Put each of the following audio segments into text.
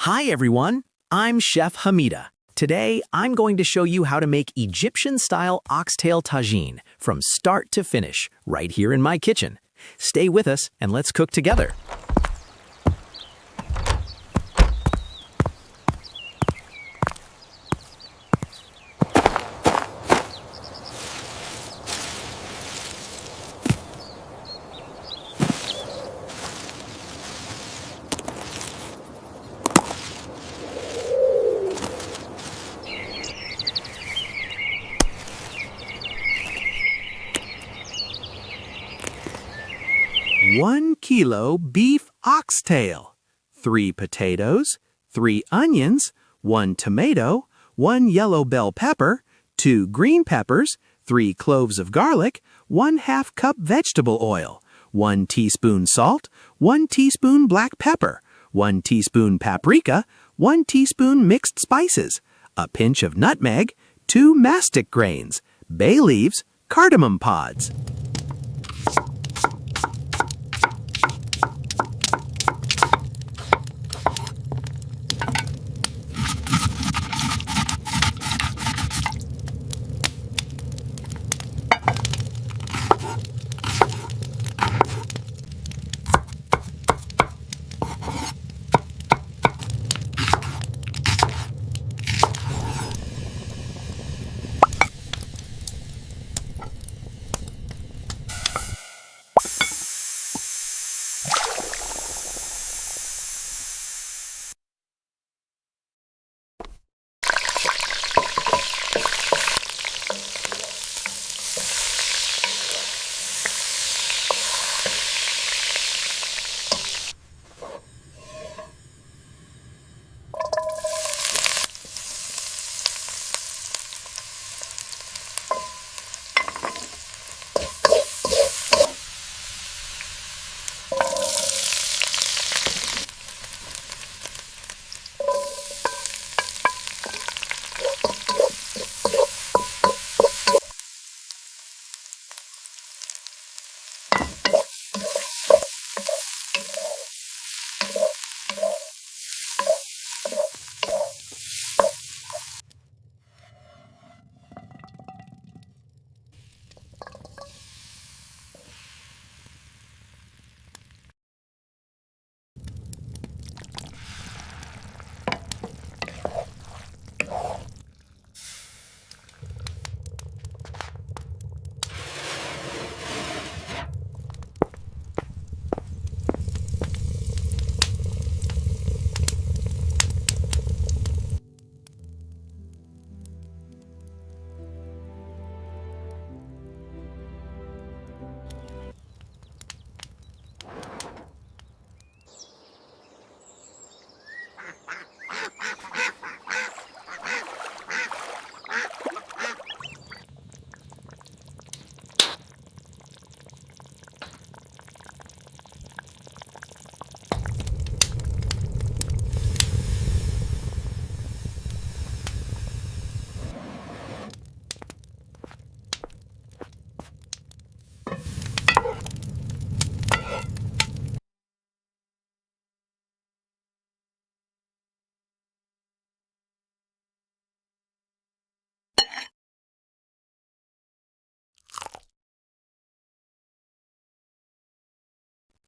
Hi everyone, I'm Chef Hemida. Today, I'm going to show you how to make Egyptian-style oxtail tagine from start to finish, right here in my kitchen. Stay with us and let's cook together. One kilo beef oxtail, 3 potatoes, 3 onions, 1 tomato, 1 yellow bell pepper, 2 green peppers, 3 cloves of garlic, 1/2 cup vegetable oil, 1 teaspoon salt, 1 teaspoon black pepper, 1 teaspoon paprika, 1 teaspoon mixed spices, a pinch of nutmeg, 2 mastic grains, bay leaves, cardamom pods.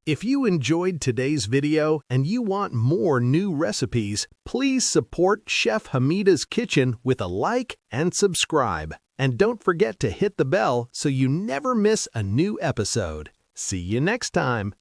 If you enjoyed today's video and you want more new recipes, please support Chef Hemida's Kitchen with a like and subscribe. And don't forget to hit the bell so you never miss a new episode. See you next time.